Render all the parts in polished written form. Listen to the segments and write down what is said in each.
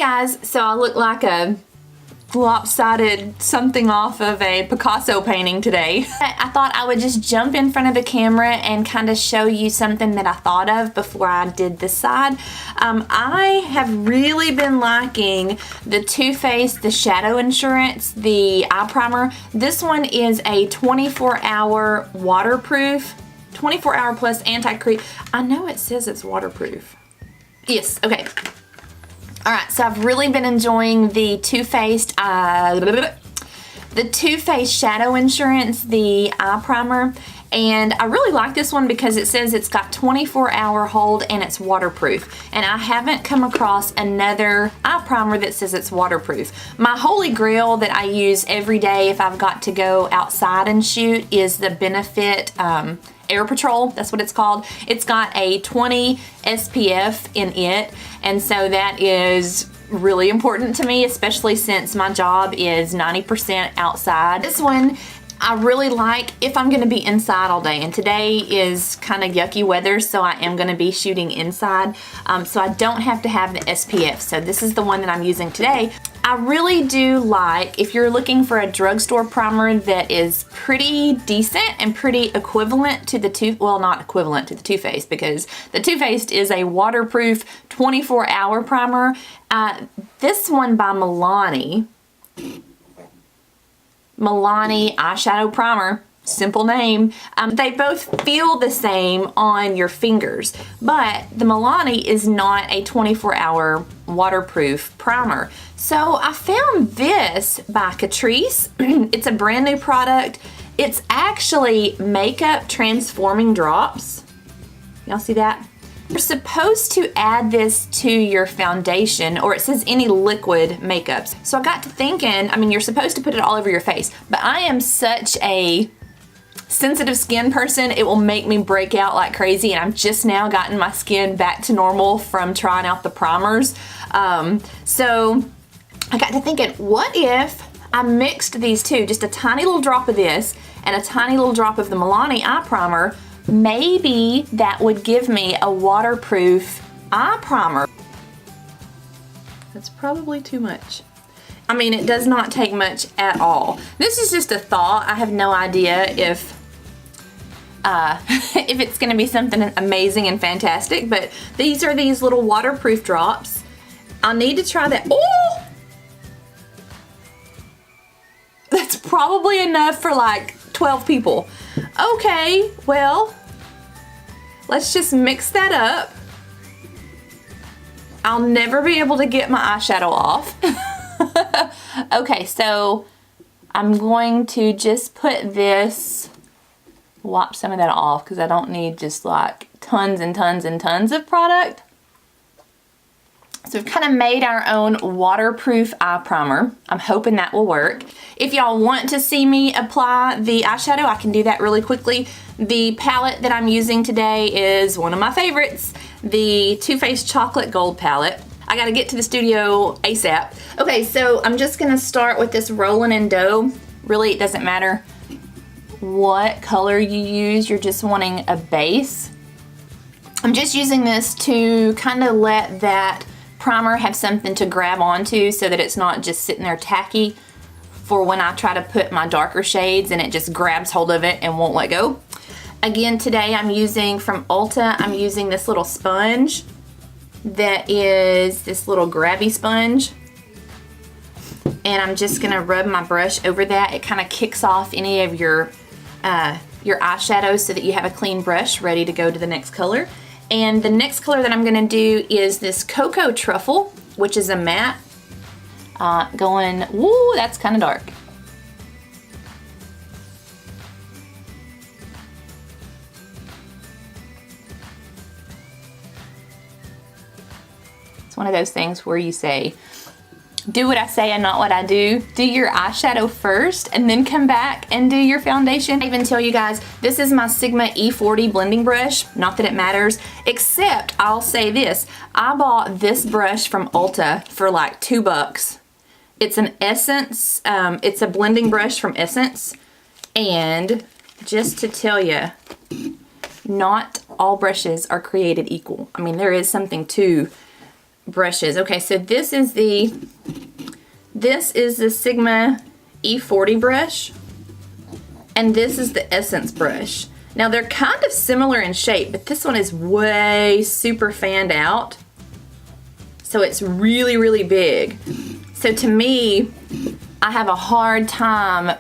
guys, so I look like a lopsided something off of a Picasso painting today. I thought I would just jump in front of the camera and kind of show you something that I thought of before I did this side. I have really been liking the Too Faced, the Shadow Insurance, the eye primer. This one is a 24-hour waterproof, 24-hour plus anti-crease. I know it says it's waterproof. Yes, okay. Alright, so I've really been enjoying the Too Faced Shadow Insurance, the eye primer, and I really like this one because it says it's got 24-hour hold and it's waterproof, and I haven't come across another eye primer that says it's waterproof. My holy grail that I use every day if I've got to go outside and shoot is the Benefit Air Patrol, that's what it's called. It's got a 20 SPF in it, and so that is really important to me, especially since my job is 90% outside. This one I really like if I'm going to be inside all day, and today is kind of yucky weather, so I am going to be shooting inside, so I don't have to have the SPF, so this is the one that I'm using today. I really do like, if you're looking for a drugstore primer that is pretty decent and pretty equivalent to the well, not equivalent to the Too Faced, because the Too Faced is a waterproof 24-hour primer. This one by MILANI Eyeshadow Primer, simple name. They both feel the same on your fingers, but the MILANI is not a 24-hour waterproof primer. So I found this by CATRICE. It's a brand new product. It's actually makeup transforming drops. Y'all see that? You're supposed to add this to your foundation, or it says any liquid makeups. So I got to thinking, I mean, you're supposed to put it all over your face, but I am such a sensitive skin person, it will make me break out like crazy, and I've just now gotten my skin back to normal from trying out the primers. So I got to thinking, what if I mixed these two, just a tiny little drop of this and a tiny little drop of the MILANI eye primer? Maybe that would give me a waterproof eye primer. That's probably too much. I mean, it does not take much at all. This is just a thought. I have no idea if it's going to be something amazing and fantastic, but these are these little waterproof drops. I'll need to try that. Oh! That's probably enough for like 12 people. Okay, well, let's just mix that up. I'll never be able to get my eyeshadow off. Okay, so I'm going to just put this, wipe some of that off because I don't need just like tons and tons and tons of product. So we've kind of made our own waterproof eye primer. I'm hoping that will work. If y'all want to see me apply the eyeshadow, I can do that really quickly. The palette that I'm using today is one of my favorites, the Too Faced Chocolate Gold palette. I gotta get to the studio ASAP. Okay, so I'm just gonna start with this Rollin' in Dough. Really, it doesn't matter what color you use, you're just wanting a base. I'm just using this to kind of let that primer have something to grab onto so that it's not just sitting there tacky for when I try to put my darker shades and it just grabs hold of it and won't let go. Again, today I'm using from Ulta, I'm using this little sponge that is this little grabby sponge, and I'm just gonna rub my brush over that. It kind of kicks off any of your eyeshadows so that you have a clean brush ready to go to the next color. And the next color that I'm gonna do is this Cocoa Truffle, which is a matte. Going, woo, that's kind of dark. It's one of those things where you say, do what I say and not what I do. Do your eyeshadow first and then come back and do your foundation. I even tell you guys, this is my Sigma E40 blending brush. Not that it matters, except I'll say this. I bought this brush from Ulta for like $2. It's an Essence, it's a blending brush from Essence. And just to tell you, not all brushes are created equal. I mean, there is something to brushes. Okay, so this is the Sigma E40 brush, and this is the Essence brush. Now they're kind of similar in shape, but this one is way super fanned out. So it's really, really big. So to me, I have a hard time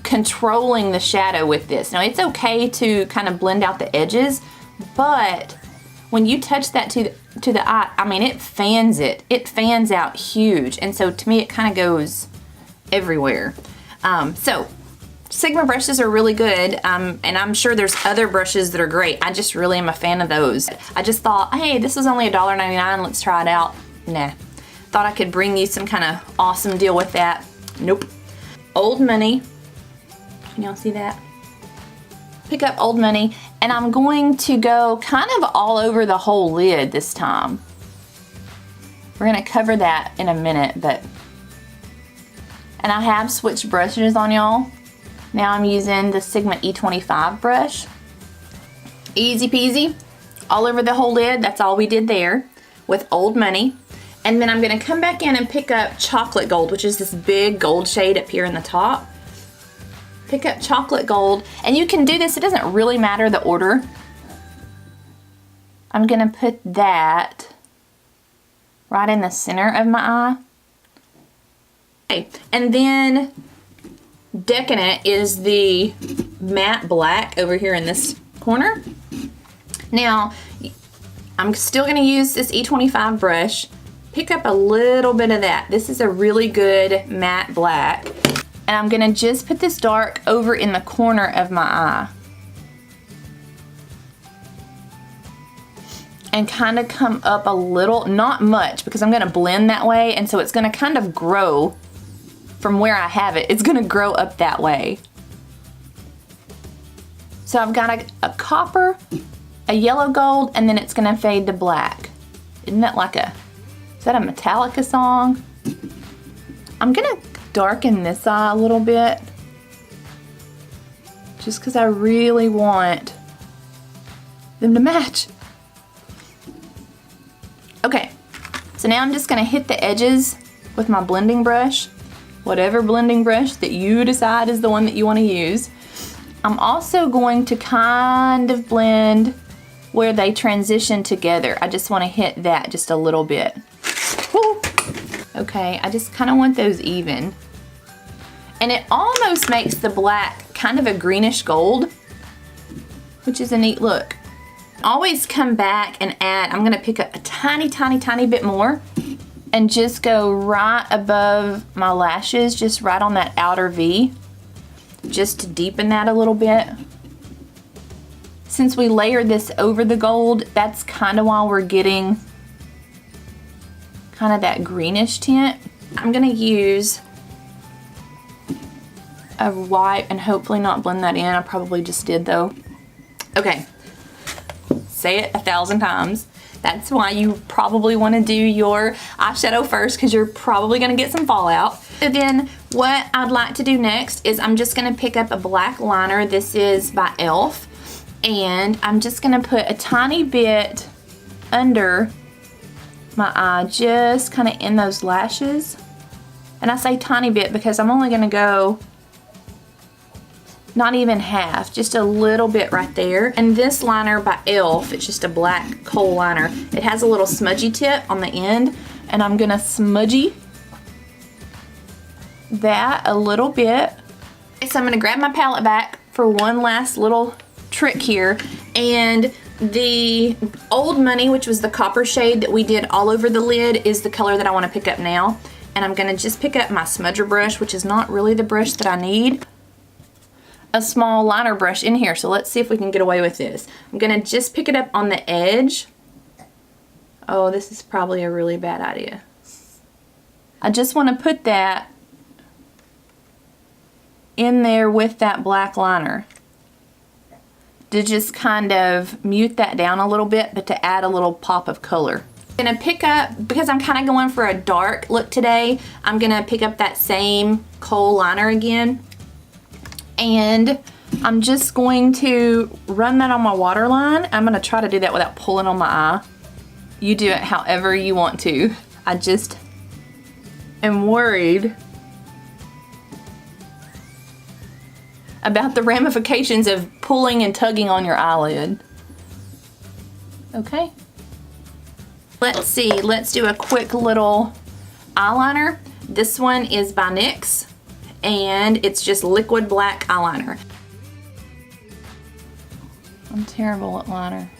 controlling the shadow with this. Now it's okay to kind of blend out the edges, but when you touch that to the eye, I mean, it fans it. It fans out huge. And so to me, it kind of goes everywhere. So Sigma brushes are really good, and I'm sure there's other brushes that are great. I just really am a fan of those. I just thought, hey, this was only $1.99, let's try it out. Nah, thought I could bring you some kind of awesome deal with that. Nope. Old Money, can y'all see that? Pick up Old Money, and I'm going to go kind of all over the whole lid this time. We're gonna cover that in a minute, but, and I have switched brushes on y'all. Now I'm using the Sigma E25 brush. Easy peasy, all over the whole lid. That's all we did there with Old Money. And then I'm gonna come back in and pick up Chocolate Gold, which is this big gold shade up here in the top. Pick up Chocolate Gold, and you can do this, it doesn't really matter the order. I'm gonna put that right in the center of my eye. Okay, and then Decadent is the matte black over here in this corner. Now, I'm still gonna use this E25 brush. Pick up a little bit of that. This is a really good matte black. And I'm gonna just put this dark over in the corner of my eye. And kind of come up a little, not much, because I'm gonna blend that way, and so it's gonna kind of grow from where I have it. It's gonna grow up that way. So I've got a copper, a yellow gold, and then it's gonna fade to black. Isn't that like a, is that a Metallica song? I'm gonna darken this eye a little bit, just because I really want them to match. Okay, so now I'm just gonna hit the edges with my blending brush, whatever blending brush that you decide is the one that you want to use. I'm also going to kind of blend where they transition together. I just want to hit that just a little bit. Woo. Okay, I just kind of want those even. And it almost makes the black kind of a greenish gold, which is a neat look. Always come back and add, I'm gonna pick up a tiny, tiny, tiny bit more and just go right above my lashes, just right on that outer V, just to deepen that a little bit. Since we layered this over the gold, that's kind of why we're getting kind of that greenish tint. I'm gonna use a white and hopefully not blend that in. I probably just did though. Okay, say it 1,000 times. That's why you probably want to do your eyeshadow first, because you're probably going to get some fallout. So then what I'd like to do next is I'm just going to pick up a black liner. This is by e.l.f. And I'm just going to put a tiny bit under my eye, just kind of in those lashes. And I say tiny bit because I'm only going to go not even half, just a little bit right there. And this liner by e.l.f., it's just a black kohl liner. It has a little smudgy tip on the end, and I'm gonna smudgy that a little bit. So I'm gonna grab my palette back for one last little trick here, and the Old Money, which was the copper shade that we did all over the lid, is the color that I want to pick up now. And I'm gonna just pick up my smudger brush, which is not really the brush that I need. A small liner brush in here, so let's see if we can get away with this. I'm gonna just pick it up on the edge. Oh, this is probably a really bad idea. I just want to put that in there with that black liner to just kind of mute that down a little bit, but to add a little pop of color. I'm gonna pick up, because I'm kind of going for a dark look today, I'm gonna pick up that same kohl liner again. And I'm just going to run that on my waterline. I'm going to try to do that without pulling on my eye. You do it however you want to. I just am worried about the ramifications of pulling and tugging on your eyelid. Okay. Let's see, let's do a quick little eyeliner. This one is by NYX, and it's just liquid black eyeliner. I'm terrible at liner.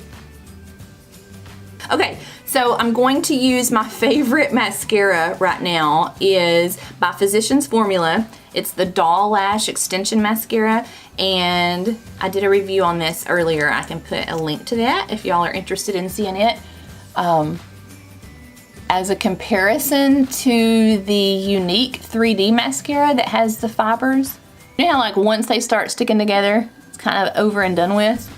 Okay, so I'm going to use my favorite mascara right now is by Physicians Formula. It's the Doll Lash Extension Mascara, and I did a review on this earlier. I can put a link to that if y'all are interested in seeing it. As a comparison to the Unique 3D mascara that has the fibers, you know how like once they start sticking together, it's kind of over and done with?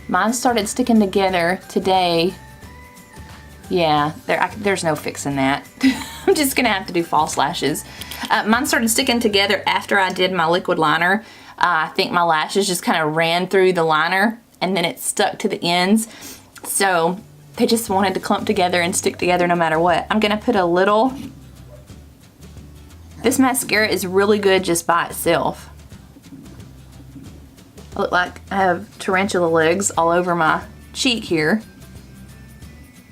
Mine started sticking together today. Yeah, there's no fixing that. I'm just gonna have to do false lashes. Mine started sticking together after I did my liquid liner. I think my lashes just kind of ran through the liner and then it stuck to the ends. So they just wanted to clump together and stick together no matter what. I'm gonna put a little. This mascara is really good just by itself. I look like I have tarantula legs all over my cheek here.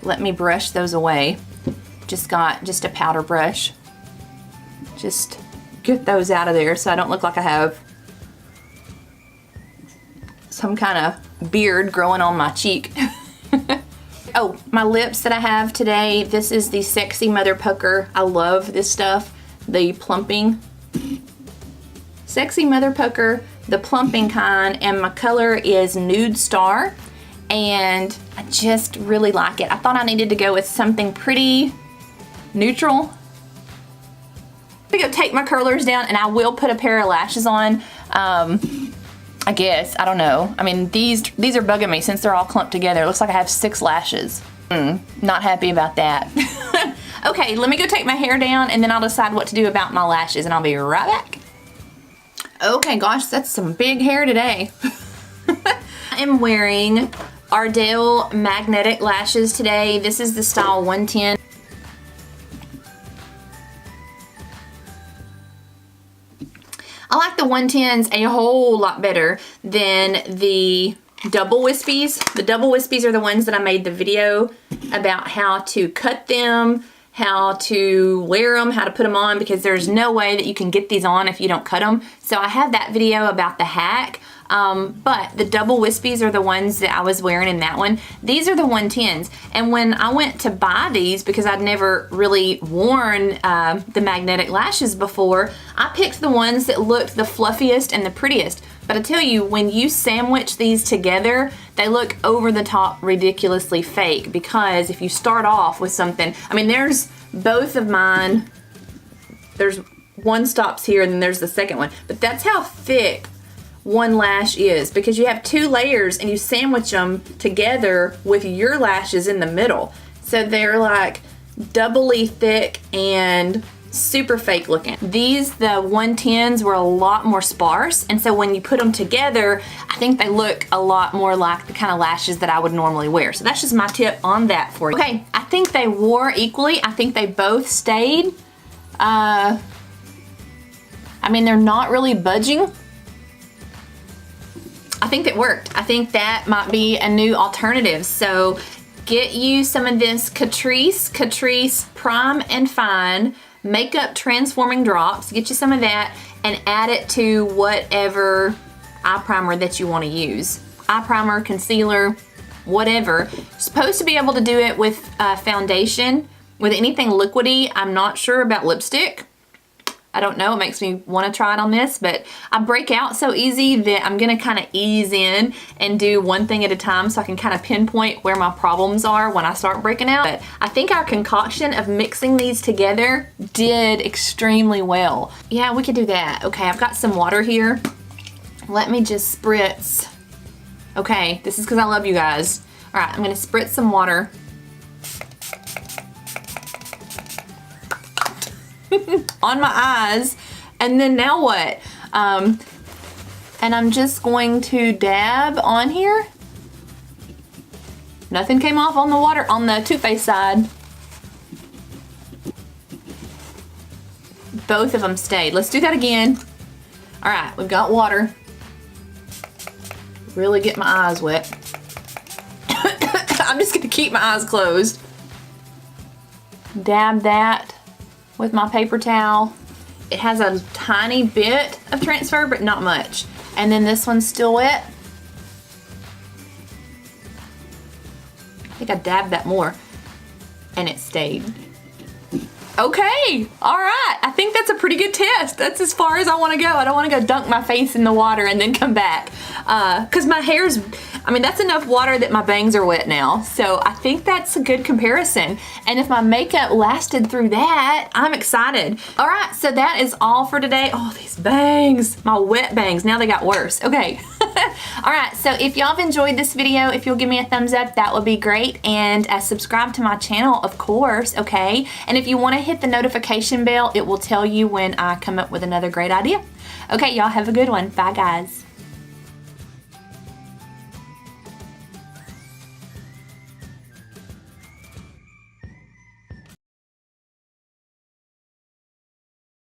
Let me brush those away. Got just a powder brush. Just get those out of there so I don't look like I have some kind of beard growing on my cheek. Oh, my lips that I have today, this is the Sexy Mother Poker. I love this stuff, the plumping. Sexy Mother Poker, the plumping kind, and my color is NUDESTAR, and I just really like it. I thought I needed to go with something pretty neutral. I'm gonna go take my curlers down, and I will put a pair of lashes on. I guess, I don't know. I mean, these are bugging me since they're all clumped together. It looks like I have 6 lashes. Not happy about that. Okay, let me go take my hair down and then I'll decide what to do about my lashes and I'll be right back. Okay, gosh, that's some big hair today. I am wearing Ardell magnetic lashes today. This is the style 110. I like the 110s a whole lot better than the double wispies. The double wispies are the ones that I made the video about how to cut them, how to wear them, how to put them on, because there's no way that you can get these on if you don't cut them. So I have that video about the hack. But the double wispies are the ones that I was wearing in that one. These are the 110s. And when I went to buy these, because I'd never really worn the magnetic lashes before, I picked the ones that looked the fluffiest and the prettiest. But I tell you, when you sandwich these together, they look over the top ridiculously fake, because if you start off with something, I mean, there's both of mine, there's one stops here and then there's the second one, but that's how thick one lash is, because you have 2 layers and you sandwich them together with your lashes in the middle. So they're like doubly thick and super fake looking. These, the 110s, were a lot more sparse, and so when you put them together, I think they look a lot more like the kind of lashes that I would normally wear. So that's just my tip on that for you. Okay, I think they wore equally. I think they both stayed. I mean, they're not really budging. I think it worked. I think that might be a new alternative. So get you some of this CATRICE Prime and Fine Makeup Transforming Drops. Get you some of that and add it to whatever eye primer that you want to use. Eye primer, concealer, whatever. You're supposed to be able to do it with foundation. With anything liquidy, I'm not sure about lipstick. I don't know, it makes me want to try it on this, but I break out so easy that I'm gonna kind of ease in and do one thing at a time so I can kind of pinpoint where my problems are when I start breaking out. But I think our concoction of mixing these together did extremely well. Yeah, we could do that. Okay, I've got some water here. Let me just spritz. Okay, this is because I love you guys. All right, I'm gonna spritz some water. On my eyes, and then now what? And I'm just going to dab on here. Nothing came off on the water, on the Too Faced side. Both of them stayed. Let's do that again. All right, we've got water. Really get my eyes wet. I'm just gonna keep my eyes closed. Dab that with my paper towel. It has a tiny bit of transfer, but not much. And then this one's still wet. I think I dabbed that more and it stayed. Okay, all right. I think that's a pretty good test. That's as far as I want to go. I don't want to go dunk my face in the water and then come back. Because my hair's, I mean, that's enough water that my bangs are wet now. So I think that's a good comparison. And if my makeup lasted through that, I'm excited. All right, so that is all for today. Oh, these bangs, my wet bangs, now they got worse. Okay. All right, so if y'all have enjoyed this video, if you'll give me a thumbs up, that would be great. And subscribe to my channel, of course, okay? And if you want to hit the notification bell, it will tell you when I come up with another great idea. Okay, y'all have a good one. Bye, guys.